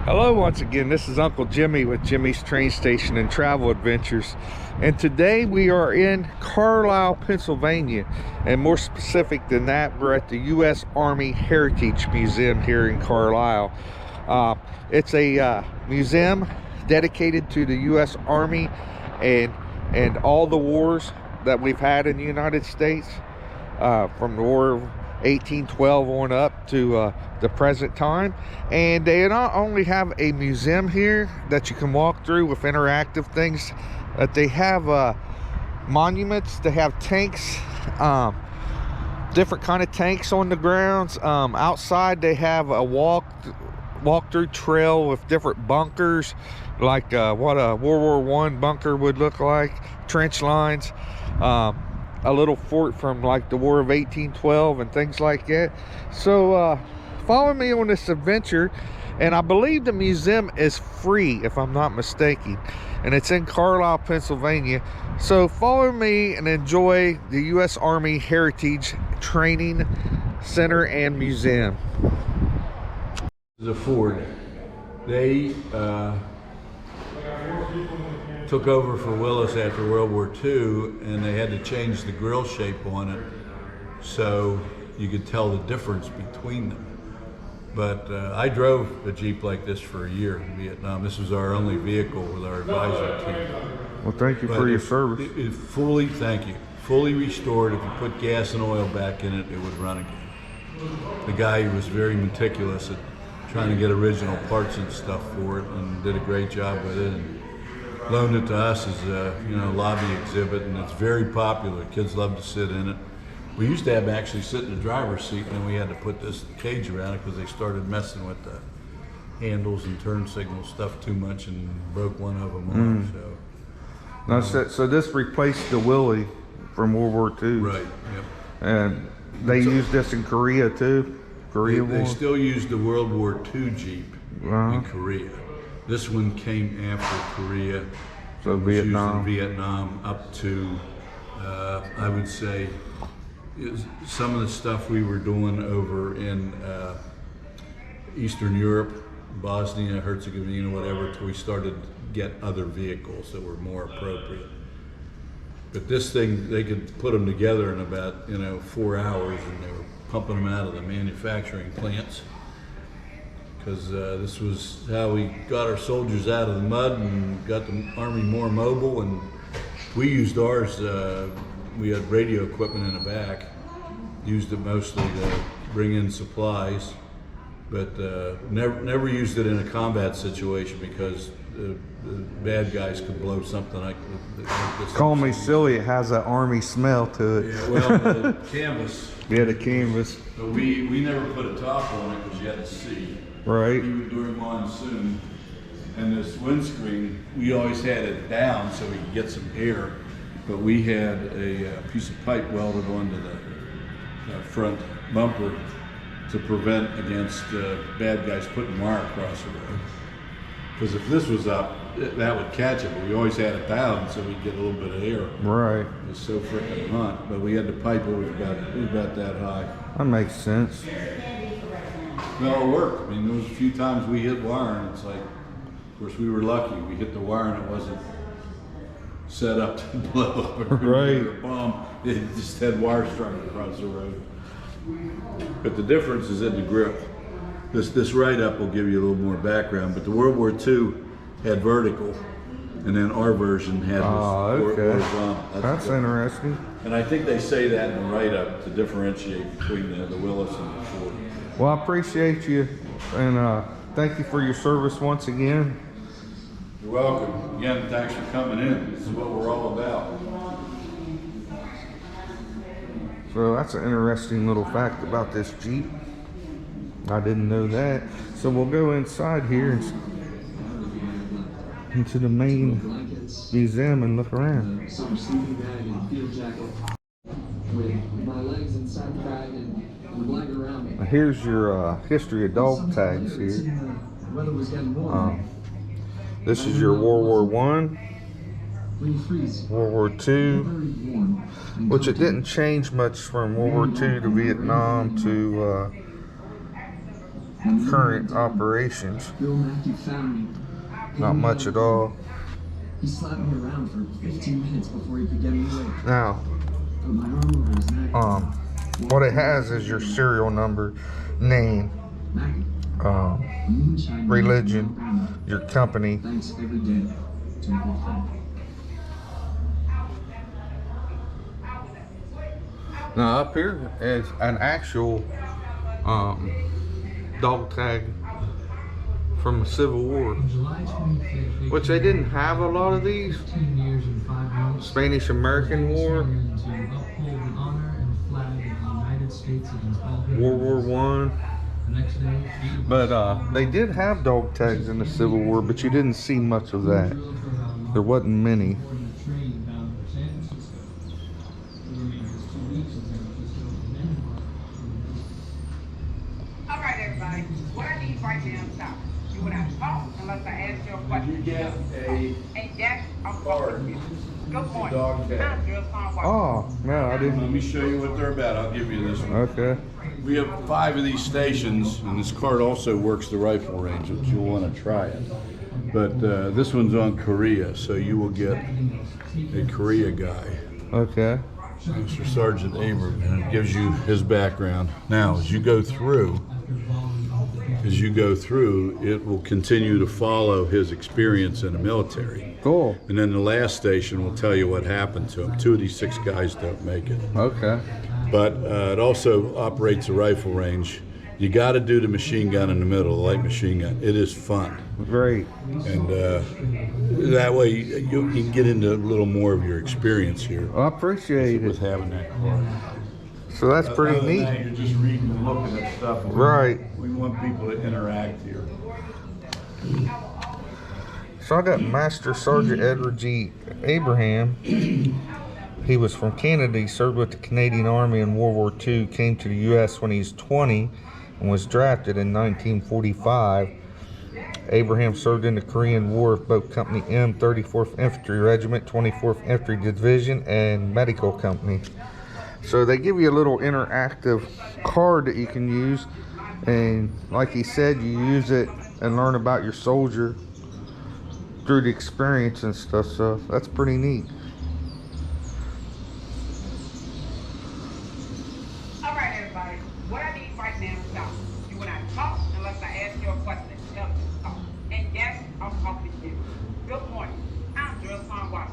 Hello once again, this is Uncle Jimmy with Jimmy's Train Station and Travel Adventures, and today we are in Carlisle, Pennsylvania, and more specific than that, we're at the U.S. Army Heritage Museum here in Carlisle. It's a museum dedicated to the U.S. Army and all the wars that we've had in the United States, from the War of 1812 on up to the present time. And they not only have a museum here that you can walk through with interactive things, but they have monuments. They have tanks, different kind of tanks on the grounds. Outside they have a walk-through trail with different bunkers, like what a World War I bunker would look like, trench lines, a little fort from like the War of 1812 and things like that. So follow me on this adventure, and I believe the museum is free if I'm not mistaken, and it's in Carlisle, Pennsylvania. So follow me and enjoy the U.S. Army Heritage Training Center and Museum. The Ford, they took over for Willis after World War II, and they had to change the grill shape on it so you could tell the difference between them. But I drove a Jeep like this for a year in Vietnam. This was our only vehicle with our advisor team. Well, thank you for your service. Thank you. Fully restored. If you put gas and oil back in it, it would run again. The guy was very meticulous at trying to get original parts and stuff for it, and did a great job with it, and loaned it to us as a lobby exhibit, and it's very popular. Kids love to sit in it. We used to have actually sit in the driver's seat, and then we had to put this cage around it because they started messing with the handles and turn signal stuff too much and broke one of them off. So this replaced the Willie from World War II. Right. Yep. And they used this in Korea too. They still use the World War II Jeep in Korea. This one came after Korea. So Vietnam. Used in Vietnam up to, I would say, some of the stuff we were doing over in Eastern Europe, Bosnia, Herzegovina, whatever, till we started to get other vehicles that were more appropriate. But this thing, they could put them together in about 4 hours, and they were pumping them out of the manufacturing plants, because this was how we got our soldiers out of the mud and got the Army more mobile. And we used ours, we had radio equipment in the back, used it mostly to bring in supplies, but never used it in a combat situation because the bad guys could blow something like this. Call me silly, it has an Army smell to it. Yeah, well, the canvas. Yeah, the canvas. But we never put a top on it because you had to see. Right. Even during monsoon, and this windscreen, we always had it down so we could get some air, but we had a piece of pipe welded onto the front bumper to prevent against bad guys putting wire across the road. Because if this was up, that would catch it, but we always had it down so we'd get a little bit of air. Right. It was so freaking hot, but we had the pipe, it was about that high. That makes sense. Well, it worked. I mean, there was a few times we hit wire, and it's like, of course, we were lucky. We hit the wire, and it wasn't set up to blow up or bomb. It just had wire strung across the road. But the difference is in the grip. This write-up will give you a little more background, but the World War II had vertical, and then our version had horizontal. That's interesting. And I think they say that in the write-up to differentiate between the Willis and the Ford. Well, I appreciate you, and thank you for your service once again. You're welcome. Again, thanks for coming in. This is what we're all about. So that's an interesting little fact about this Jeep. I didn't know that. So we'll go inside here and into the main museum and look around. Here's your history of dog tags here. This is your World War I, World War II, which it didn't change much from World War II to Vietnam to current operations. Bill Mackey found me. Not much at all. He slapped me around for 15 minutes before he could get me away. Now, Put my arm over his neck. what it has is your serial number, name, Mackey. Moonshine religion, Alabama. your company. Thanks every day to a good friend. Now up here is an actual dog tag from the Civil War, July 25th, which they didn't have a lot of these. 15 years and 5 months. Spanish-American War, To uphold the honor and flag of the United States against all World War One. The next day, But they did have dog tags in the Civil War, but you didn't see much of that. There wasn't many. All right, everybody. What I need right now is stop. You would not talk unless I ask you a question. You get a And yes, I'm card. talking to you. Good morning. Dog tag. I'm Jill Farnwell. Oh, no, I Let didn't. me show you what they're about. I'll give you this one. Okay. We have 5 of these stations, and this card also works the rifle range, if you'll want to try it. But this one's on Korea, so you will get a Korea guy, Okay. Mr. Sergeant Abram, and it gives you his background. Now, as you go through, it will continue to follow his experience in the military. Cool. And then the last station will tell you what happened to him. 2 of these 6 guys don't make it. Okay. But it also operates a rifle range. You got to do the machine gun in the middle, the light machine gun. It is fun. Great. And that way you can get into a little more of your experience here I appreciate with it. having that card. So that's pretty Other than neat. that, you're just reading and looking at stuff. Right. We want people to interact here. So I got Master Sergeant Edward G. Abraham. He was from Canada. He served with the Canadian Army in World War II, came to the U.S. when he was 20 and was drafted in 1945. Abraham served in the Korean War with both Company M, 34th Infantry Regiment, 24th Infantry Division, and Medical Company. So they give you a little interactive card that you can use, and like he said, you use it and learn about your soldier through the experience and stuff, so that's pretty neat. All right, everybody. What I need right now is stop. You will not talk unless I ask you a question. Tell me to talk. And yes, I'm talking to you. Good morning. I'm Jill Farnwell.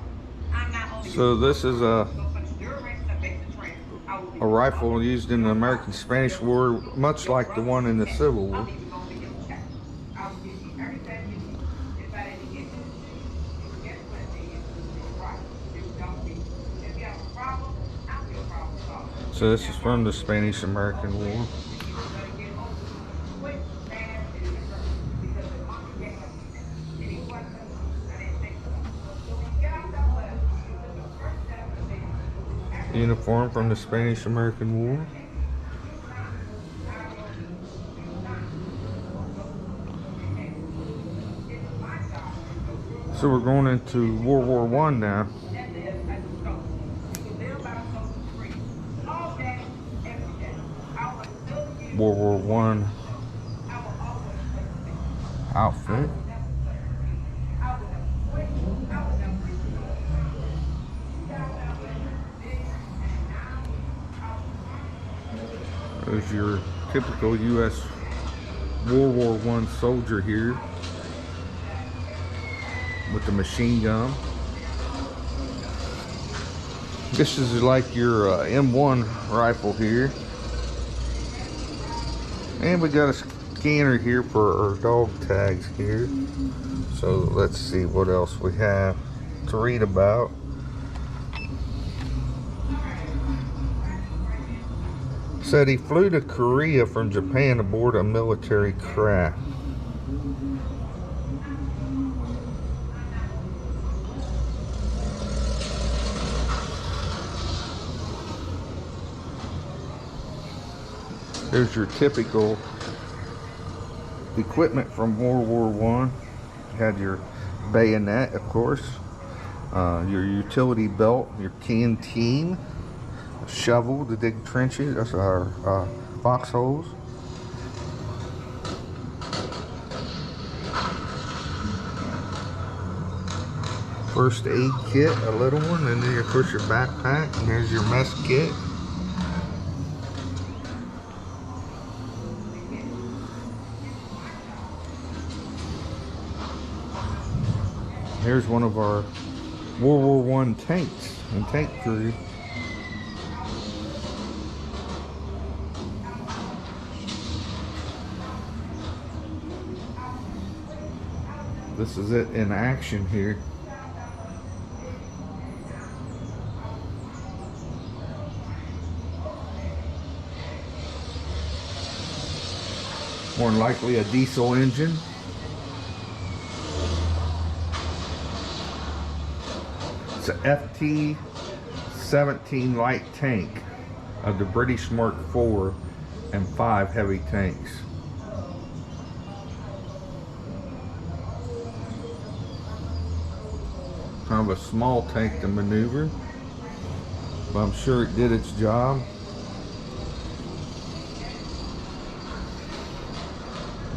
I'm not only So this is a so for the duration of basic training, I will be rifle used in the American-Spanish War, much like the one in the Civil War. I'm even going to be your check. I will give you everything you need. If I didn't get you, you can get what it is. Right. If you don't need. If you have a problem, I'll be a problem solver. So this is from the Spanish-American War. Uniform from the Spanish-American War. So we're going into World War One now. World War One outfit. There's your typical U.S. World War One soldier here with the machine gun. This is like your M1 rifle here. And we got a scanner here for our dog tags here. So let's see what else we have to read about. Said he flew to Korea from Japan aboard a military craft. There's your typical equipment from World War One. You had your bayonet, of course, your utility belt, your canteen, a shovel to dig trenches, that's our foxholes. first aid kit, a little one, and then of course your backpack, and there's your mess kit. Here's one of our World War I tanks and tank crew. This is it in action here. More than likely a diesel engine. It's a FT-17 light tank of the British Mark IV and 5 heavy tanks. Kind of a small tank to maneuver, but I'm sure it did its job.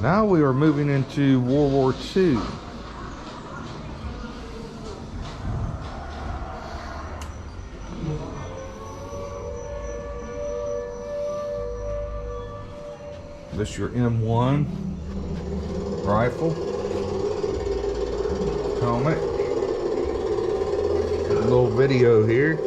Now we are moving into World War II. This is your M1 rifle, helmet. A little video here.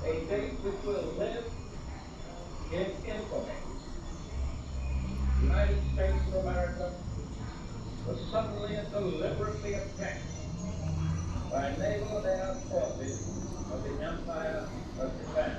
A date which will live in infamy. The United States of America was suddenly and deliberately attacked by naval and air forces of the Empire of Japan.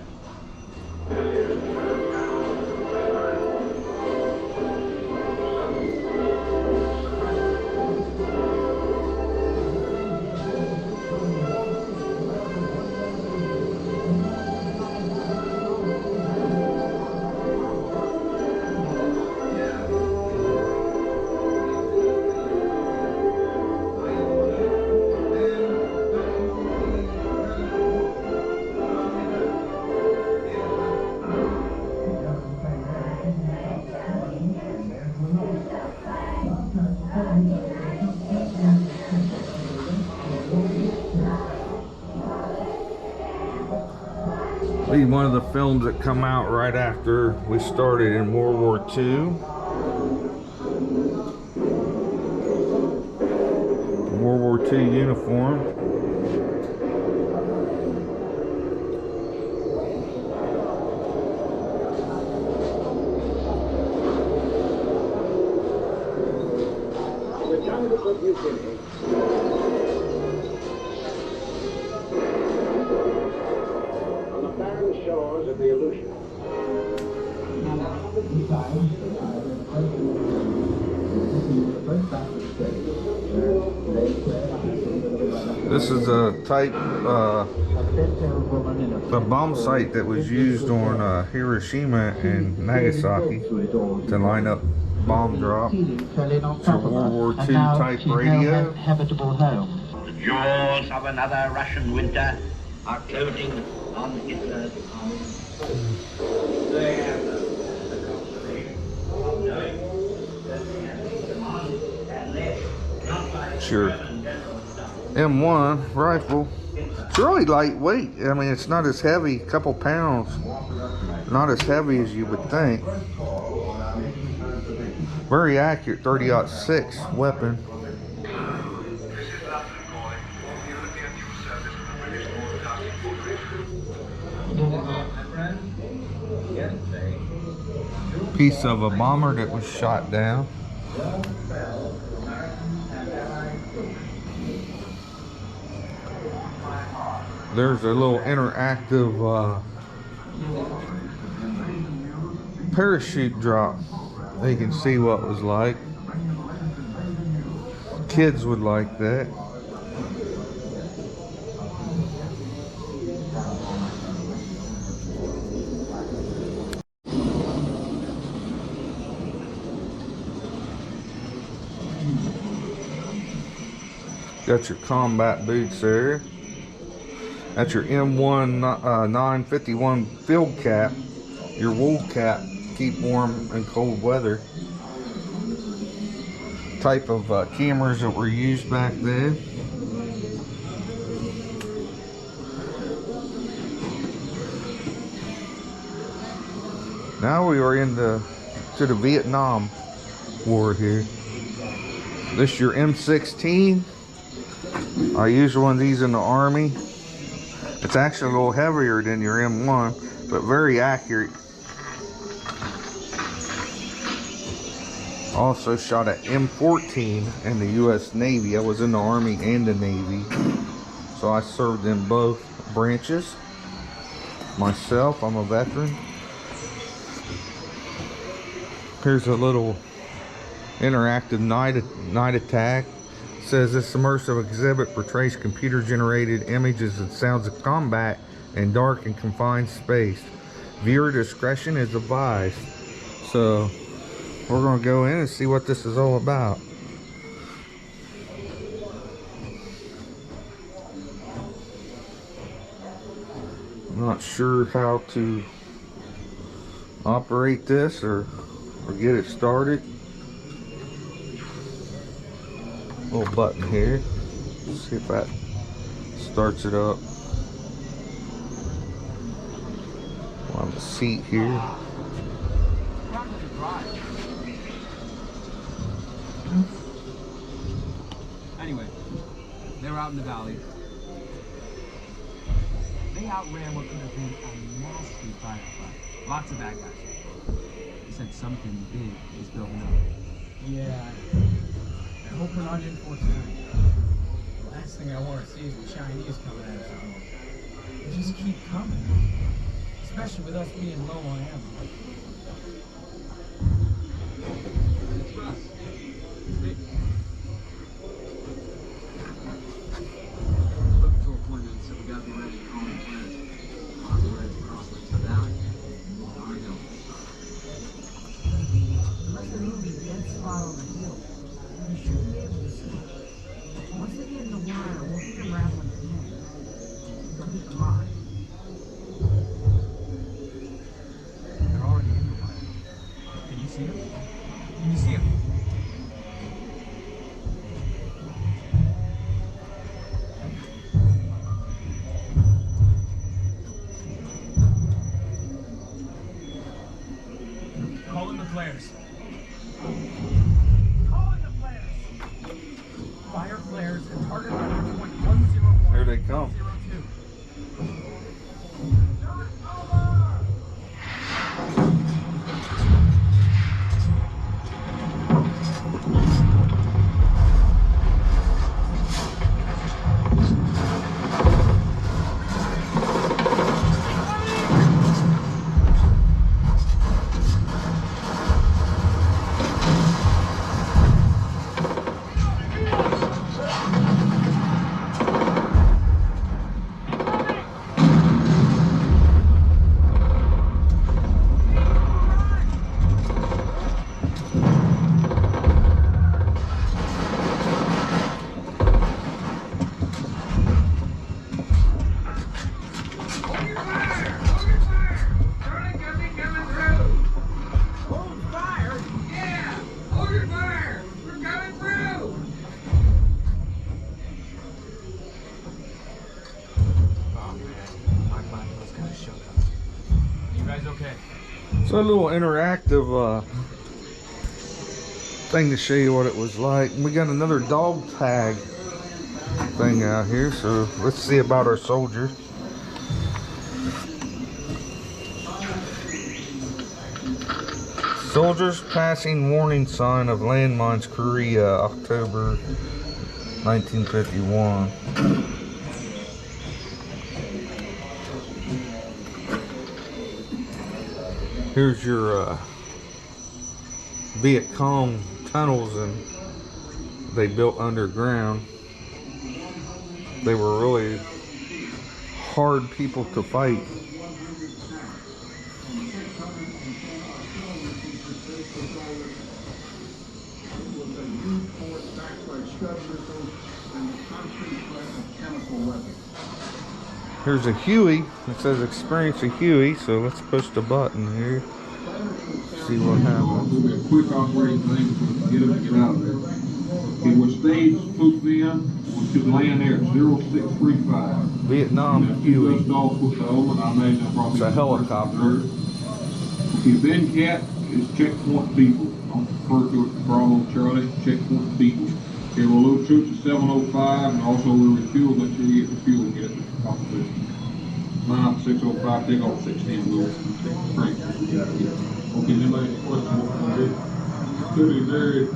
One of the films that come out right after we started in World War II. World War II uniform. The jungles of New Guinea. Shores of the Aleutian. This is a type, the bomb sight that was used on Hiroshima and Nagasaki to line up bomb drop. It's a World War II type radio. Habitable home. The jaws of another Russian winter are closing on Hitler's army. They have the consolation of knowing that the enemy commanded and led not by Sure. M1 rifle. It's really lightweight. I mean, it's not as heavy, a couple pounds. Not as heavy as you would think. Very accurate 30-06 weapon. Piece of a bomber that was shot down. There's a little interactive parachute drop. You can see what it was like. Kids would like that. Got your combat boots there. That's your M1 951 field cap, your wool cap keep warm in cold weather. Type of cameras that were used back then. Now we are in the Vietnam War here. This is your M16. I used one of these in the Army. It's actually a little heavier than your M1, but very accurate. Also shot at M14 in the U.S. Navy. I was in the Army and the Navy, so I served in both branches. Myself, I'm a veteran. Here's a little interactive night attack. It says this immersive exhibit portrays computer-generated images and sounds of combat in dark and confined space. Viewer discretion is advised. So we're gonna go in and see what this is all about. I'm not sure how to operate this or get it started. Little button here. Let's see if that starts it up. On the seat here. Anyway, they were out in the valley. They outran what could have been a nasty firefight. Lots of bad guys. They said something big is building up. Yeah, I hope we're not in for tonight. The last thing I want to see is the Chinese coming at us. They just keep coming, especially with us being low on ammo. It's Russ. It's me. Looking for appointments, so we gotta be ready to call in plans. On the way across the valley. On the hill. Unless the movie dead spot on the hill, you should be able to see. Once they get in the wire, we'll hit them rattling again. They'll hit the line. They're already in the wire. Can you see them? Can you see them? Call in the flares. Call in the flares! Fire flares and target number 2101. Here they come. 02. So a little interactive thing to show you what it was like. We got another dog tag thing out here, so let's see about our soldiers. Soldiers passing warning sign of landmines, Korea, October 1951. Here's your Viet Cong tunnels, and they built underground. They were really hard people to fight. Here's a Huey. It says experience a Huey, so let's push the button here. see what happens. It'll be a quick operating thing to get up and get out of there. Okay, we're staged swooped in. We should land there at 0635. Vietnam Huey. Dust off with the Omen. I imagine I'll probably It's a helicopter. Okay, Ben Cat is checkpoint people. I'll refer to it as Bravo Charlie, checkpoint people. Okay, we'll load troops at 705 and also we'll refuel. Make sure you get the fuel and get it to the competition. Line up 605, take off 610, we'll crank. Okay, anybody have any questions? What we're gonna do? It could be very,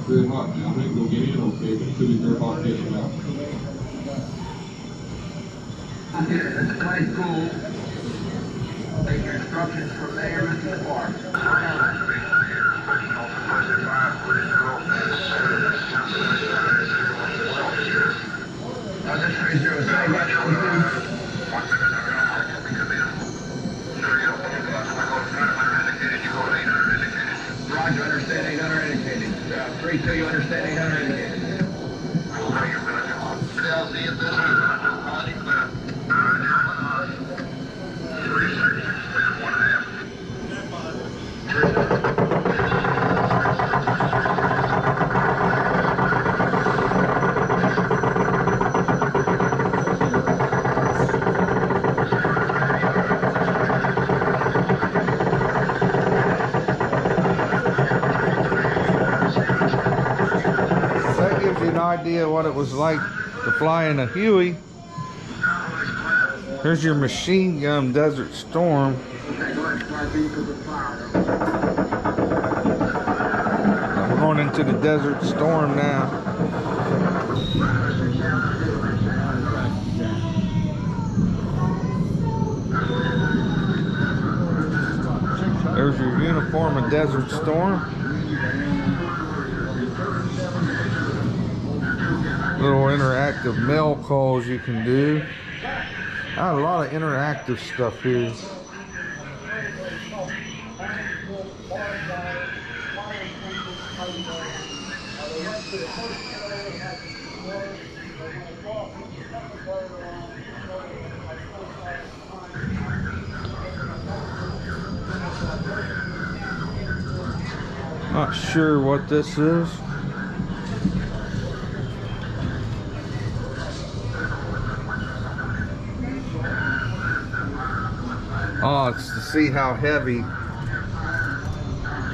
very hot now. I think we'll get in okay, but it could be very hot getting out. Okay, it's quite cool. Take your instructions from there, Mr. Clark. Now this 30 say that Roger, understand 800 indicated. 3-2, you understand 800 indicated. I'll see if this That gives you an idea what it was like to fly in a Huey. Here's your machine gun Desert Storm. We're going into the Desert Storm now. There's your uniform of Desert Storm. Little interactive mail calls you can do. Got a lot of interactive stuff here. Not sure what this is. Oh, it's to see how heavy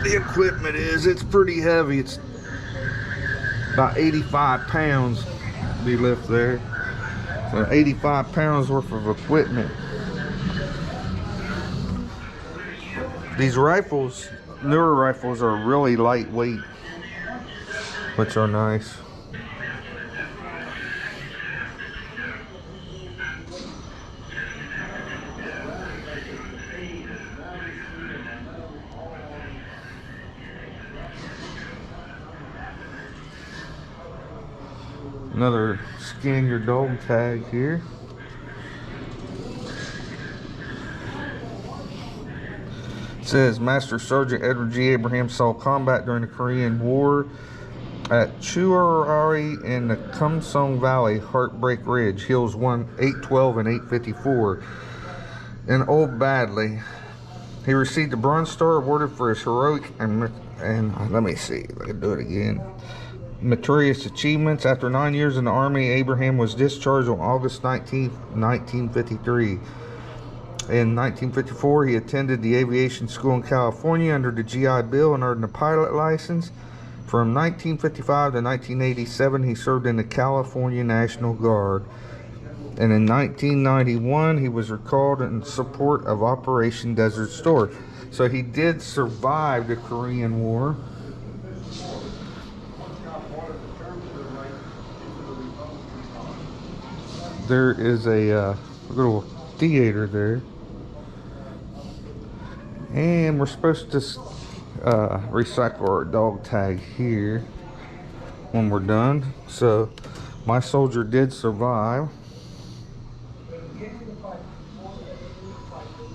the equipment is. It's pretty heavy. It's about 85 pounds we lift there. So 85 pounds worth of equipment. These rifles, newer rifles, are really lightweight, which are nice. Another scan your dog tag here. It says Master Sergeant Edward G. Abraham saw combat during the Korean War at Chuari in the Kumsong Valley, Heartbreak Ridge, Hills 812 and 854 in Old Badley. He received the Bronze Star awarded for his heroic and let me see if I can do it again. Meritorious achievements. After 9 years in the Army, Abraham was discharged on August 19, 1953. In 1954, he attended the aviation school in California under the GI Bill and earned a pilot license. From 1955 to 1987, he served in the California National Guard. And in 1991, he was recalled in support of Operation Desert Storm. So he did survive the Korean War. There is a little theater there, and we're supposed to recycle our dog tag here when we're done. So my soldier did survive.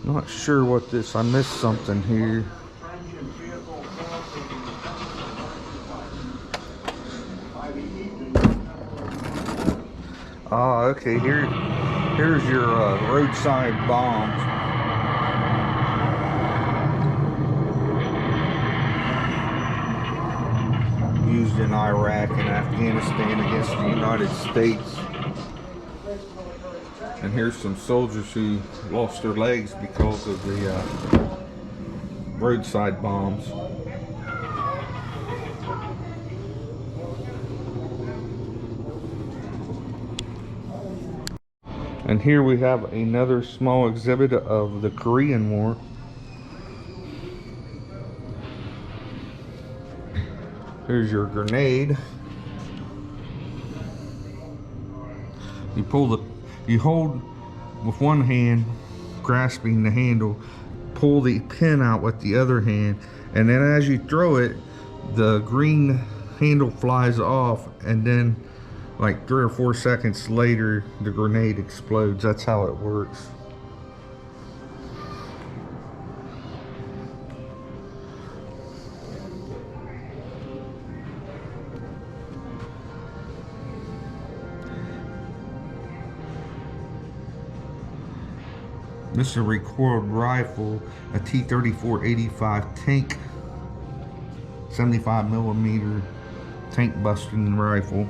Not sure what this, I missed something here. Ah, okay, here's your roadside bombs. used in Iraq and Afghanistan against the United States. And here's some soldiers who lost their legs because of the roadside bombs. And here we have another small exhibit of the Korean War. Here's your grenade. You hold with one hand, grasping the handle, pull the pin out with the other hand, and then as you throw it, the green handle flies off, and then like 3 or 4 seconds later, the grenade explodes. That's how it works. This is a recoiled rifle, a T-34-85 tank, 75mm tank busting rifle.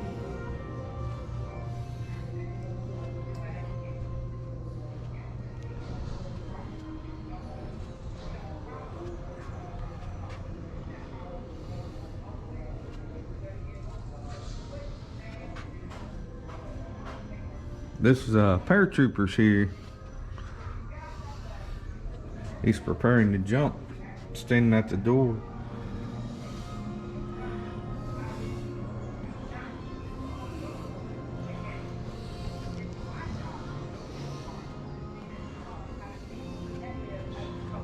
This is paratroopers here. He's preparing to jump, standing at the door.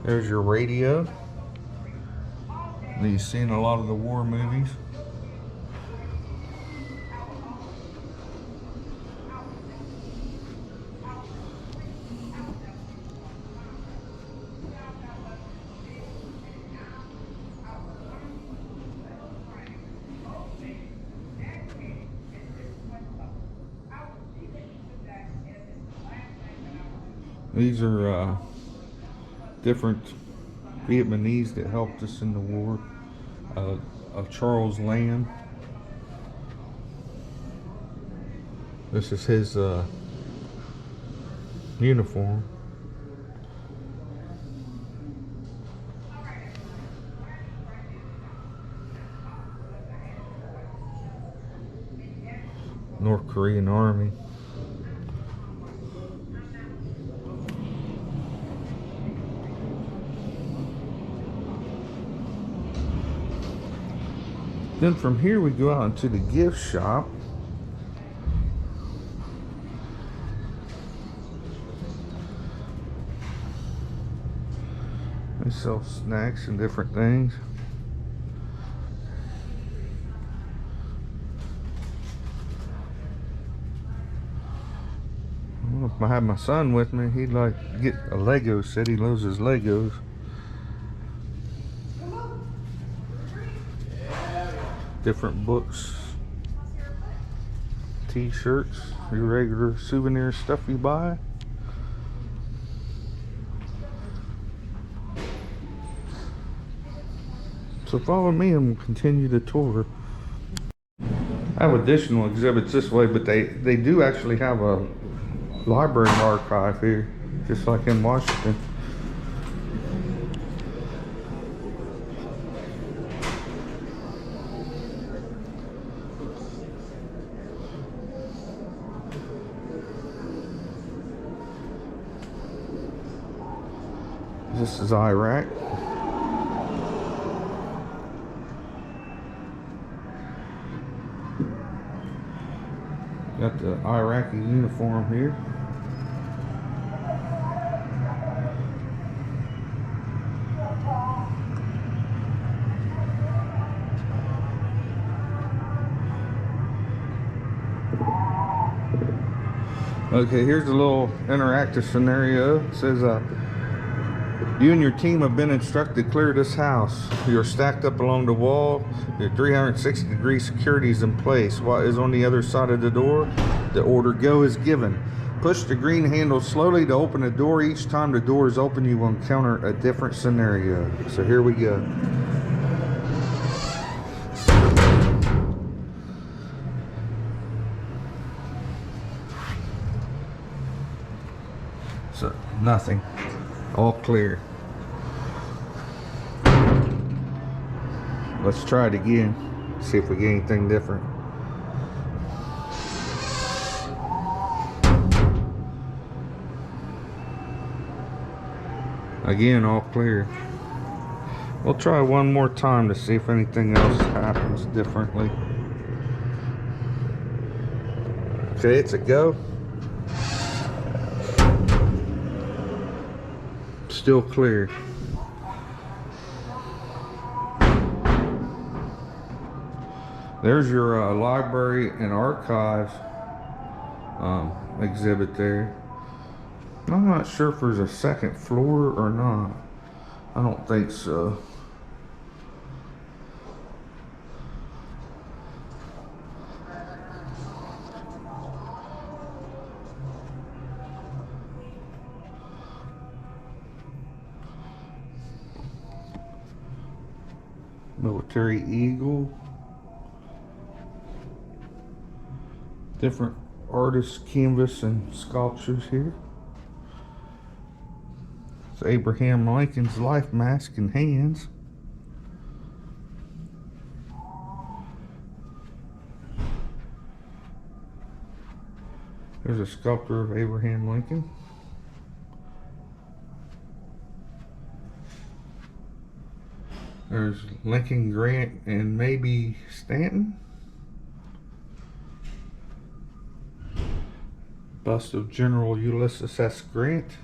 There's your radio that you see in a lot of the war movies. These are different Vietnamese that helped us in the war. Of Charles Lamb. This is his uniform. North Korean Army. Then from here we go out into the gift shop. They sell snacks and different things. Well, if I had my son with me, he'd like to get a Lego set. He loves his Legos. Different books, t-shirts, your regular souvenir stuff you buy. So follow me and we'll continue the tour. I have additional exhibits this way, but they do actually have a library archive here, just like in Washington. This is Iraq. Got the Iraqi uniform here. Okay, here's a little interactive scenario. It says, you and your team have been instructed to clear this house. You're stacked up along the wall. Your 360-degree security is in place. What is on the other side of the door? The order go is given. Push the green handle slowly to open the door. Each time the door is open, you will encounter a different scenario. So here we go. Nothing. All clear. Let's try it again. See if we get anything different. Again, all clear. We'll try one more time to see if anything else happens differently. Okay, it's a go. Still clear. There's your library and archives exhibit there. I'm not sure if there's a second floor or not. I don't think so. Military Eagle. Different artists' canvas and sculptures here. It's Abraham Lincoln's life mask and hands. There's a sculpture of Abraham Lincoln. There's Lincoln, Grant, and maybe Stanton. Bust of General Ulysses S. Grant.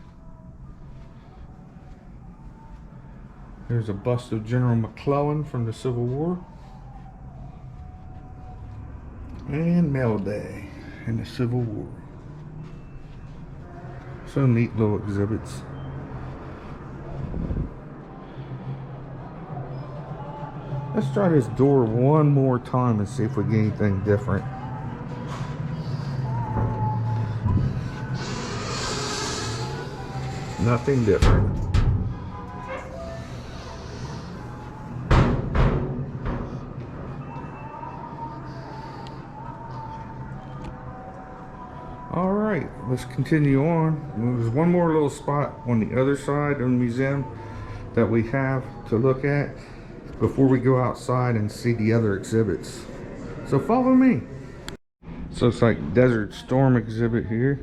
There's a bust of General McClellan from the Civil War. And Mail Day in the Civil War. So neat little exhibits. Let's try this door one more time and see if we get anything different. Nothing different. All right, let's continue on. There's one more little spot on the other side of the museum that we have to look at before we go outside and see the other exhibits. So follow me. So it's like Desert Storm exhibit here.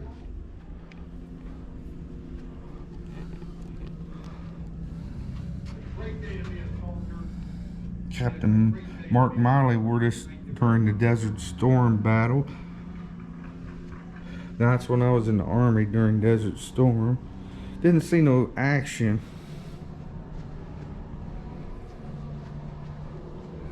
Captain Mark Miley wore this during the Desert Storm battle. That's when I was in the Army during Desert Storm. Didn't see no action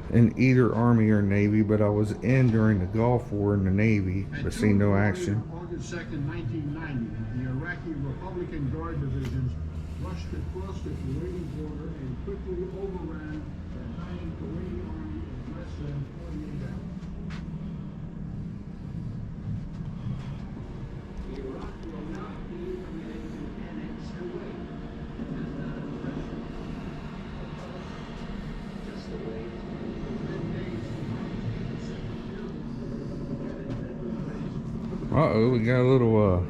in either Army or Navy, but I was in during the Gulf War in the Navy, but seen no action. August 2nd, 1990, the Iraqi Republican Guard divisions rushed across the Kuwaiti border and quickly overran the dying Kuwaiti army in less than 48 hours. Iraq will not be permitted to annex Kuwait. Just the way Uh-oh, we got a little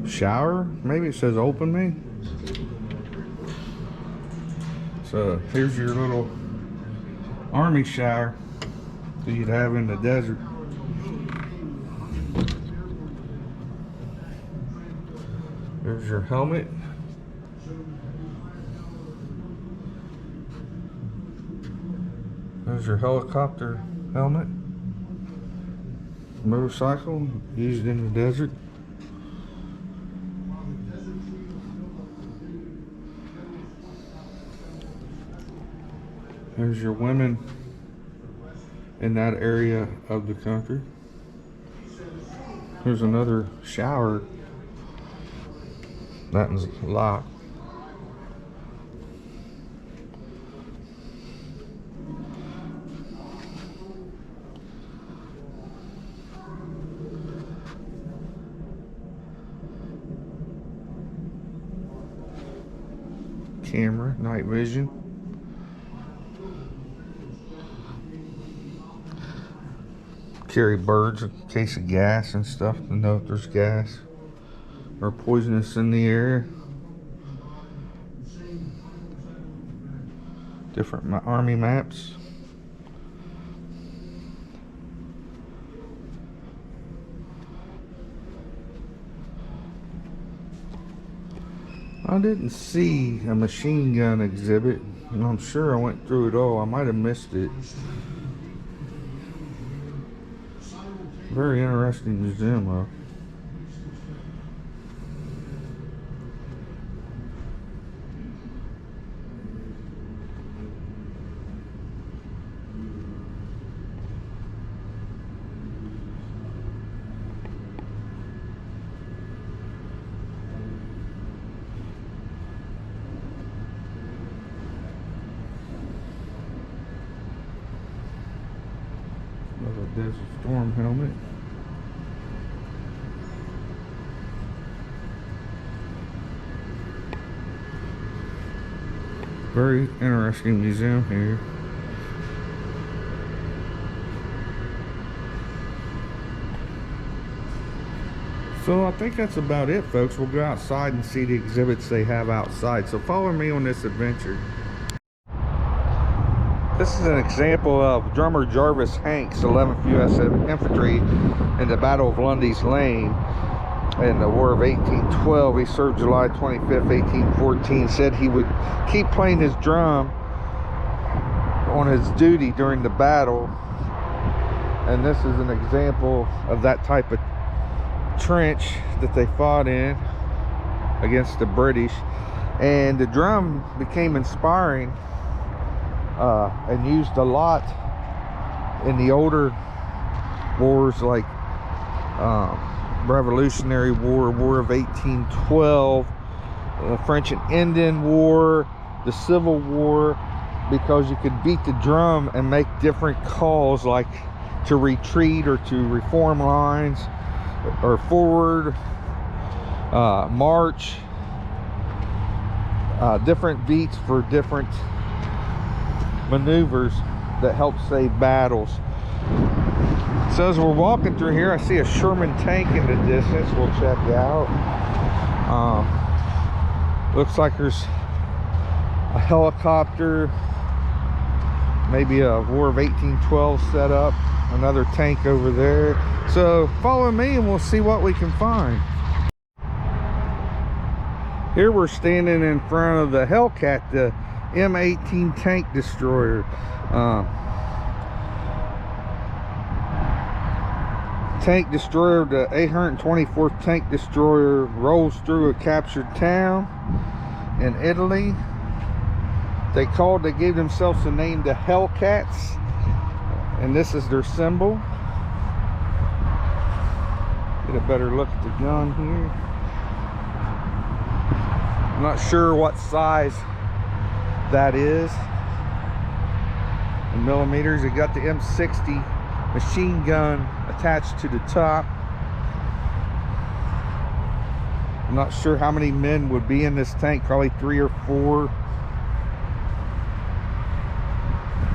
shower. Maybe it says open me. So here's your little Army shower that you'd have in the desert. There's your helmet. There's your helicopter helmet. Motorcycle used in the desert. There's your women in that area of the country. There's another shower. That one's locked. Camera, night vision. Carry birds in case of gas and stuff to know if there's gas or poisonous in the air. Different army maps. I didn't see a machine gun exhibit, and I'm sure I went through it all. I might have missed it. Very interesting museum though. Another Desert Storm helmet. Very interesting museum here. So I think that's about it, folks. We'll go outside and see the exhibits they have outside. So follow me on this adventure. This is an example of drummer Jarvis Hanks, 11th U.S. Infantry in the Battle of Lundy's Lane in the War of 1812. He served July 25th, 1814. Said he would keep playing his drum on his duty during the battle. And this is an example of that type of trench that they fought in against the British. And the drum became inspiring and used a lot in the older wars, like Revolutionary War, War of 1812, the French and Indian War, the Civil War, because you could beat the drum and make different calls, like to retreat or to reform lines, or forward, march, different beats for different maneuvers that help save battles. So as we're walking through here, I see a Sherman tank in the distance. We'll check it out. Looks like there's a helicopter, maybe a War of 1812 setup, another tank over there. So follow me and we'll see what we can find. Here we're standing in front of the Hellcat, the M18 tank destroyer. Tank destroyer, the 824th tank destroyer, rolls through a captured town in Italy. They gave themselves the name the Hellcats, and this is their symbol. Get a better look at the gun here. I'm not sure what size that is in millimeters. It got the M60 machine gun attached to the top. I'm not sure how many men would be in this tank, probably 3 or 4.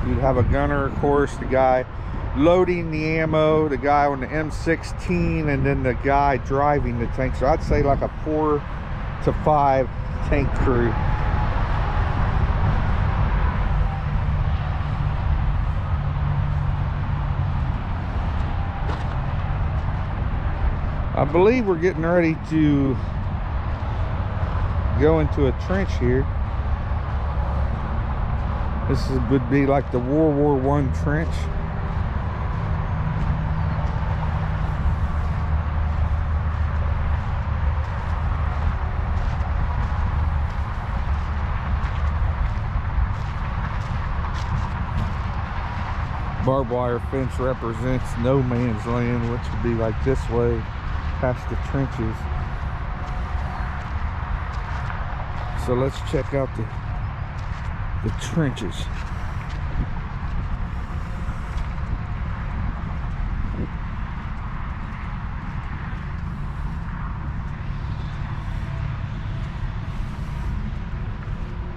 You'd have a gunner, of course, the guy loading the ammo, the guy on the M16, and then the guy driving the tank. So I'd say like a 4 to 5 tank crew. I believe we're getting ready to go into a trench here. Would be like the World War I trench. Barbed wire fence represents no man's land, which would be like this way past the trenches. So let's check out the trenches.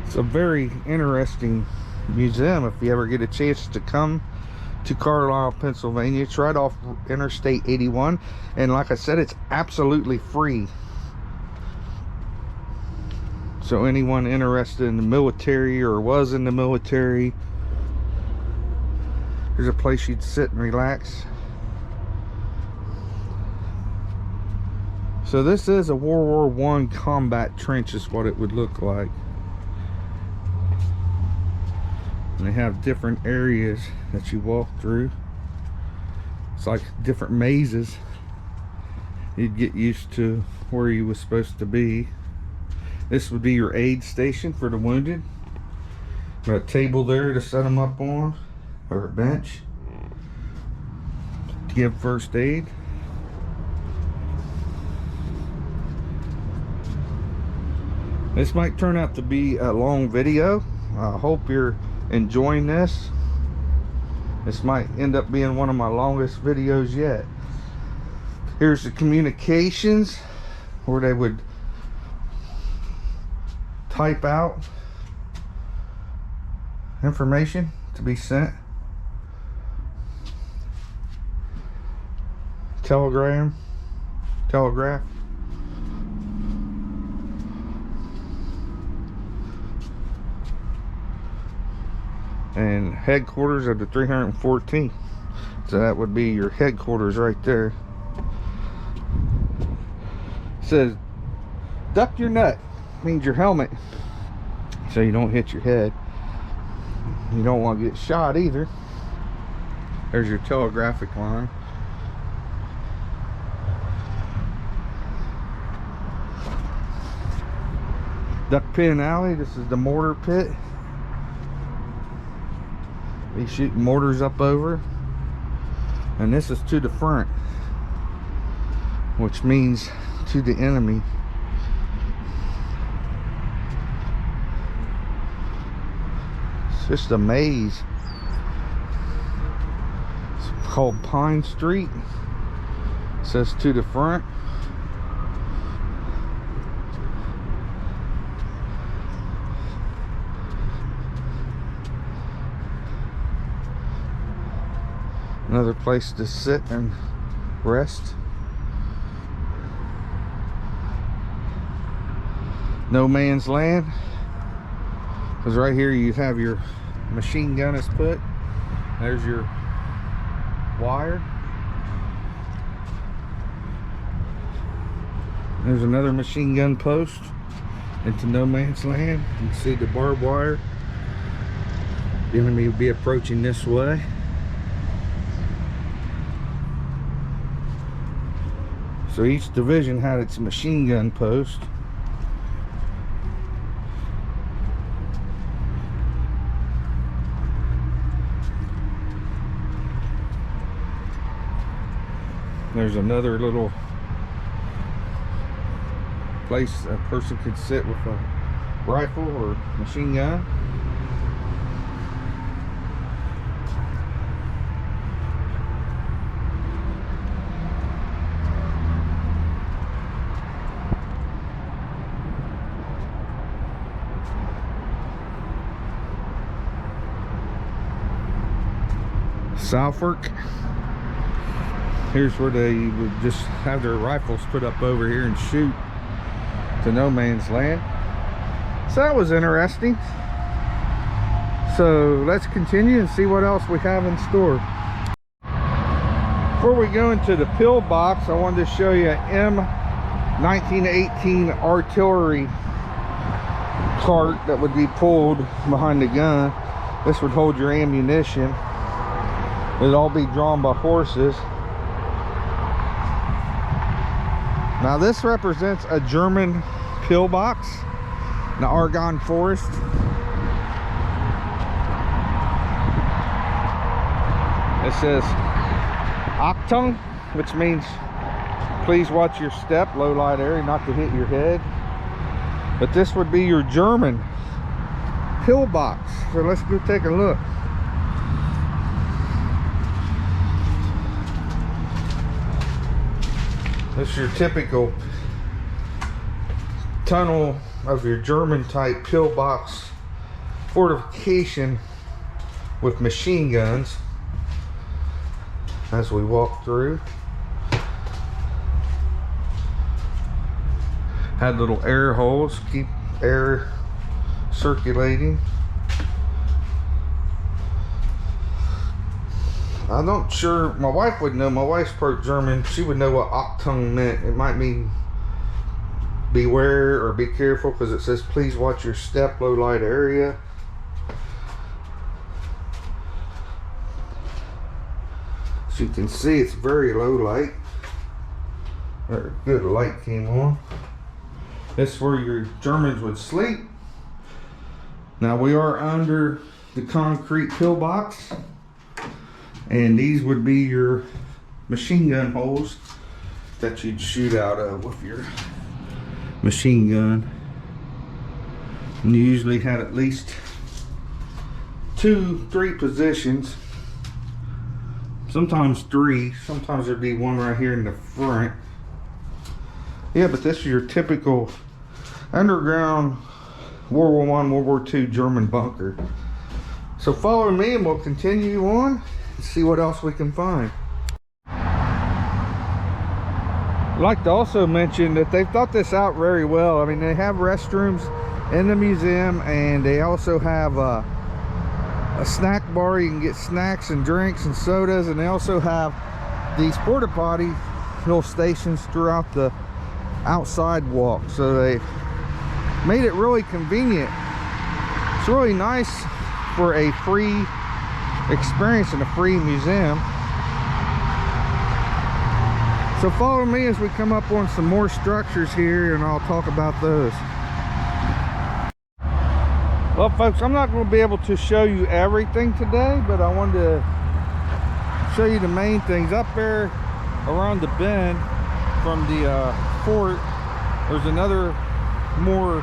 It's a very interesting museum. If you ever get a chance to come to Carlisle, Pennsylvania, it's right off Interstate 81, and like I said, it's absolutely free. So anyone interested in the military or was in the military, there's a place you'd sit and relax. So this is a World War I combat trench is what it would look like. And they have different areas that you walk through. It's like different mazes. You'd get used to where you was supposed to be. This would be your aid station for the wounded. Got a table there to set them up on, or a bench to give first aid. This might turn out to be a long video. I hope you're enjoying this. This might end up being one of my longest videos yet. Here's the communications where they would type out information to be sent. Telegraph. And headquarters of the 314th. So that would be your headquarters right there. It says duck your nut, means your helmet, so you don't hit your head. You don't want to get shot either. There's your telegraphic line. Duck Pin Alley, this is the mortar pit. Be shooting mortars up over. And this is to the front, which means to the enemy. It's just a maze. It's called Pine Street. It says to the front. Another place to sit and rest. No man's land. Because right here you have your machine gun is put. There's your wire. There's another machine gun post into no man's land. You can see the barbed wire. The enemy will be approaching this way. So each division had its machine gun post. There's another little place a person could sit with a rifle or machine gun. Southwark. Here's where they would just have their rifles put up over here and shoot to no man's land. So that was interesting. So let's continue and see what else we have in store. Before we go into the pillbox, I wanted to show you an M1918 artillery cart that would be pulled behind the gun. This would hold your ammunition. It'd all be drawn by horses. Now this represents a German pillbox in the Argonne Forest. It says Achtung, which means please watch your step, low light area, not to hit your head. But this would be your German pillbox. So let's go take a look. This is your typical tunnel of your German type pillbox fortification with machine guns as we walk through. Had little air holes, keep air circulating. I'm not sure, my wife would know, my wife's part German, she would know what Achtung meant. It might mean beware or be careful, because it says please watch your step, low light area. As you can see, it's very low light. Very good light came on. This is where your Germans would sleep. Now we are under the concrete pillbox, and these would be your machine gun holes that you'd shoot out of with your machine gun. And you usually had at least 2-3 positions, sometimes 3, sometimes there'd be one right here in the front. Yeah, but this is your typical underground World War I, World War II German bunker. So follow me and we'll continue on and see what else we can find. I'd like to also mention that they've thought this out very well. I mean, they have restrooms in the museum, and they also have a snack bar. You can get snacks and drinks and sodas, and they also have these porta potty little stations throughout the outside walk, so they made it really convenient. It's really nice for a free experience in a free museum. So follow me as we come up on some more structures here, and I'll talk about those. Well folks, I'm not going to be able to show you everything today, but I wanted to show you the main things. Up there around the bend from the fort, there's another more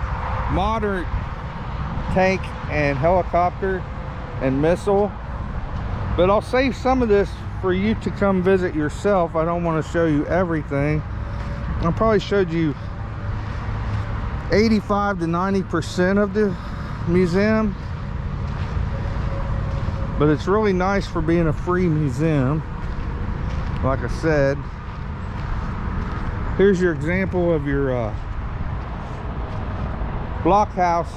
modern tank and helicopter and missile, but I'll save some of this for you to come visit yourself. I don't want to show you everything. I probably showed you 85 to 90% of the museum, but it's really nice for being a free museum. Like I said, here's your example of your blockhouse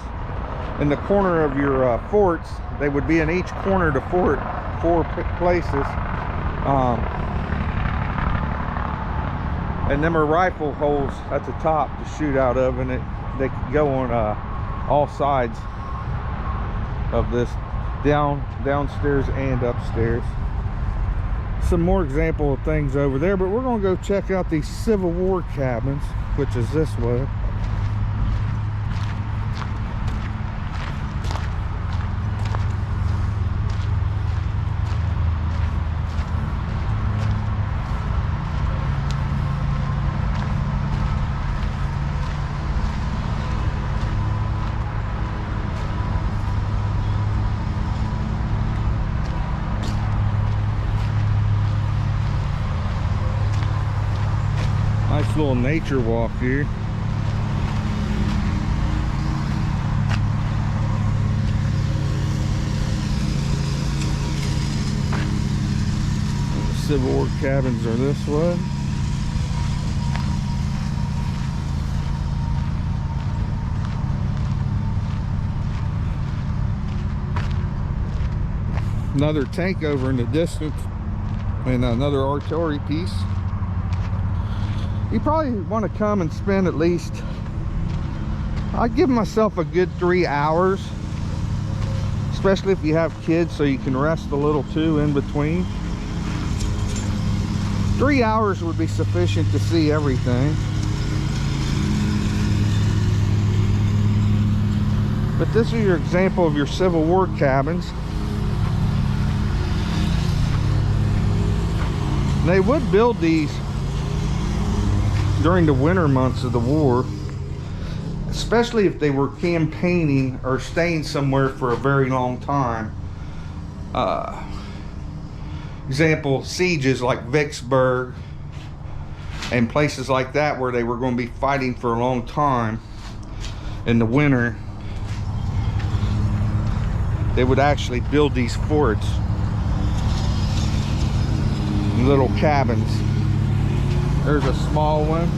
in the corner of your forts. They would be in each corner of the fort, 4 places, and them are rifle holes at the top to shoot out of, and they could go on all sides of this, downstairs and upstairs. Some more example of things over there, but we're going to go check out these Civil War cabins, which is this way. Nice little nature walk here. The Civil War cabins are this way. Another tank over in the distance, and another artillery piece. You probably want to come and spend at least, I'd give myself a good 3 hours, especially if you have kids, so you can rest a little too in between. 3 hours would be sufficient to see everything. But this is your example of your Civil War cabins. They would build these during the winter months of the war, especially if they were campaigning or staying somewhere for a very long time. Example, sieges like Vicksburg and places like that, where they were going to be fighting for a long time in the winter. They would actually build these forts, little cabins. There's a small one.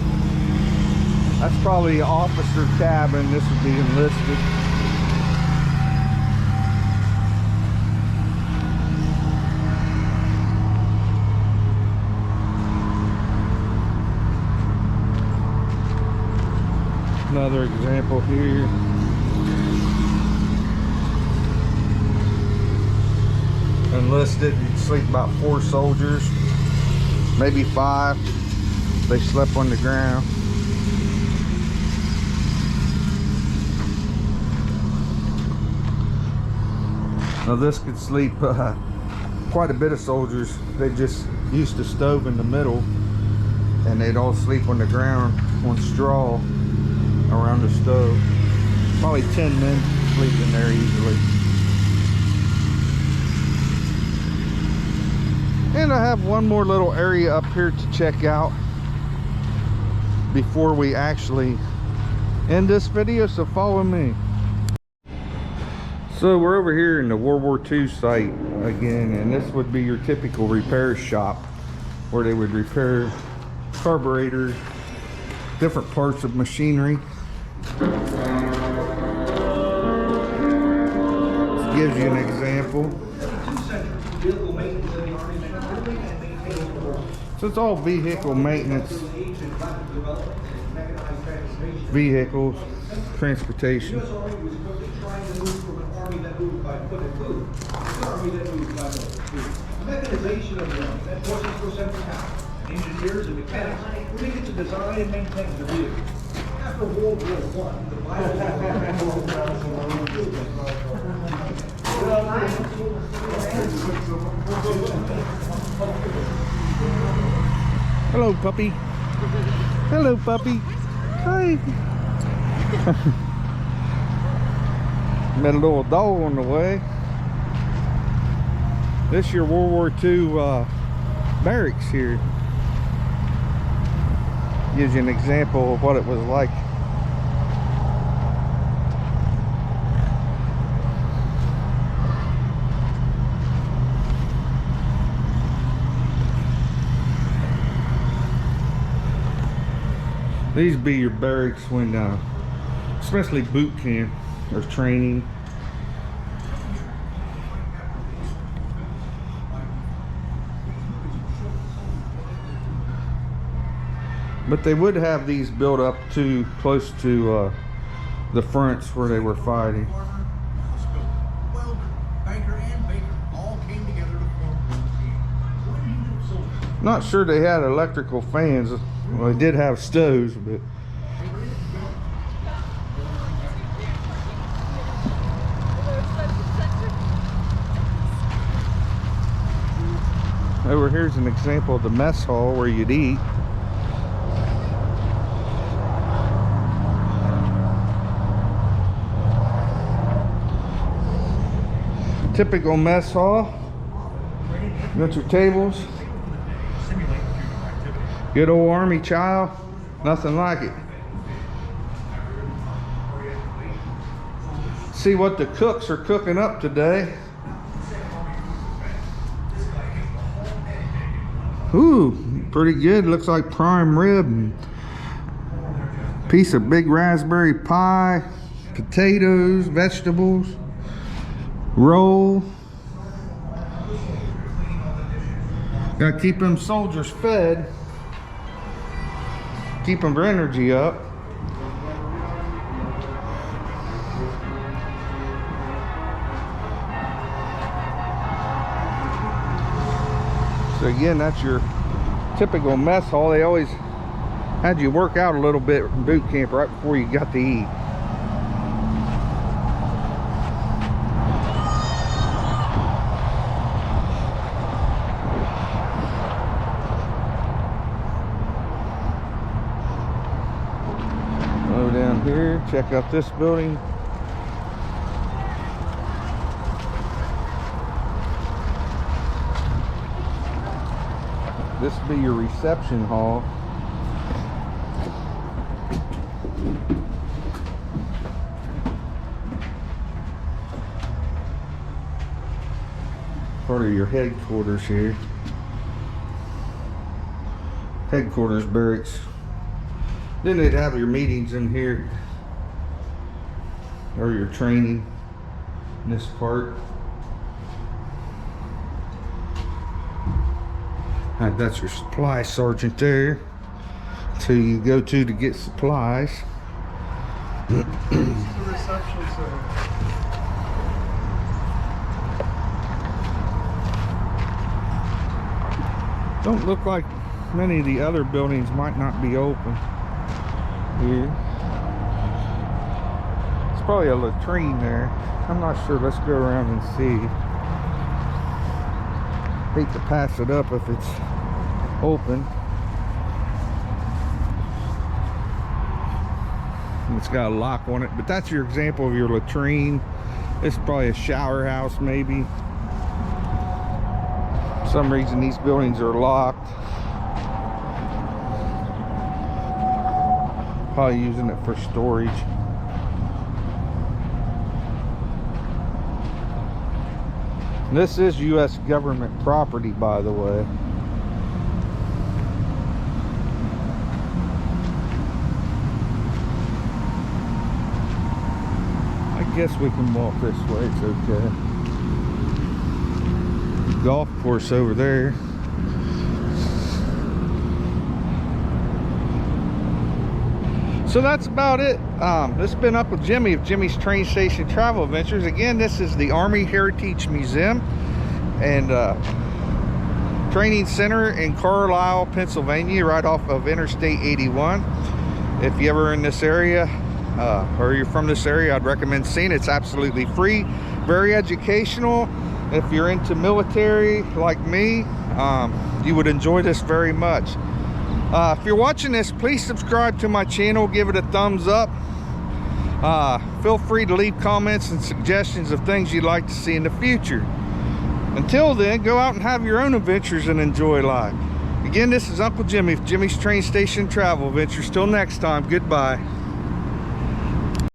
That's probably an officer cabin. This would be enlisted. Another example here. Enlisted, you'd sleep about 4 soldiers, maybe 5. They slept on the ground. Now this could sleep quite a bit of soldiers. They just used a stove in the middle, and they'd all sleep on the ground on straw around the stove. Probably 10 men sleep in there easily. And I have one more little area up here to check out before we actually end this video, so follow me. So we're over here in the World War II site again, and this would be your typical repair shop where they would repair carburetors, different parts of machinery. This gives you an example. So it's all vehicle maintenance, vehicles, transportation. Mechanization of them, that forces goes every town. Engineers and mechanics, we need to design and maintain the vehicle. After World War I, the Bible Hello, puppy. Hello, puppy. Hi. Met a little dog on the way. This is your World War II barracks here. Gives you an example of what it was like. These be your barracks when, especially boot camp or training. But they would have these built up too close to the fronts where they were fighting. Not sure they had electrical fans. Well, they did have stoves, but over here's an example of the mess hall where you'd eat. Typical mess hall. You got your tables. Good old army child, nothing like it. See what the cooks are cooking up today. Ooh, pretty good. Looks like prime rib and piece of big raspberry pie, potatoes, vegetables, roll. Gotta keep them soldiers fed. Keep their energy up. So again, that's your typical mess hall. They always had you work out a little bit in boot camp right before you got to eat. Down here, check out this building. This will be your reception hall. Part of your headquarters here. Headquarters barracks. Then they'd have your meetings in here, or your training in this part. That's your supply sergeant there. So you go to get supplies. The reception center. Don't look like many of the other buildings might not be open here. It's probably a latrine there. I'm not sure. Let's go around and see. Hate to pass it up if it's open. It's got a lock on it, but that's your example of your latrine. It's probably a shower house, maybe. For some reason these buildings are locked. Probably using it for storage. This is U.S. government property, by the way. I guess we can walk this way, it's okay. Golf course over there. So that's about it. This has been Uncle Jimmy of Jimmy's Train Station Travel Adventures. Again, this is the Army Heritage Museum and Training Center in Carlisle, Pennsylvania, right off of Interstate 81. If you're ever in this area, or you're from this area, I'd recommend seeing it. It's absolutely free, very educational. If you're into military like me, you would enjoy this very much. If you're watching this, please subscribe to my channel, give it a thumbs up. Feel free to leave comments and suggestions of things you'd like to see in the future. Until then, go out and have your own adventures and enjoy life. Again, this is Uncle Jimmy of Jimmy's Train Station Travel Adventures. Till next time, goodbye.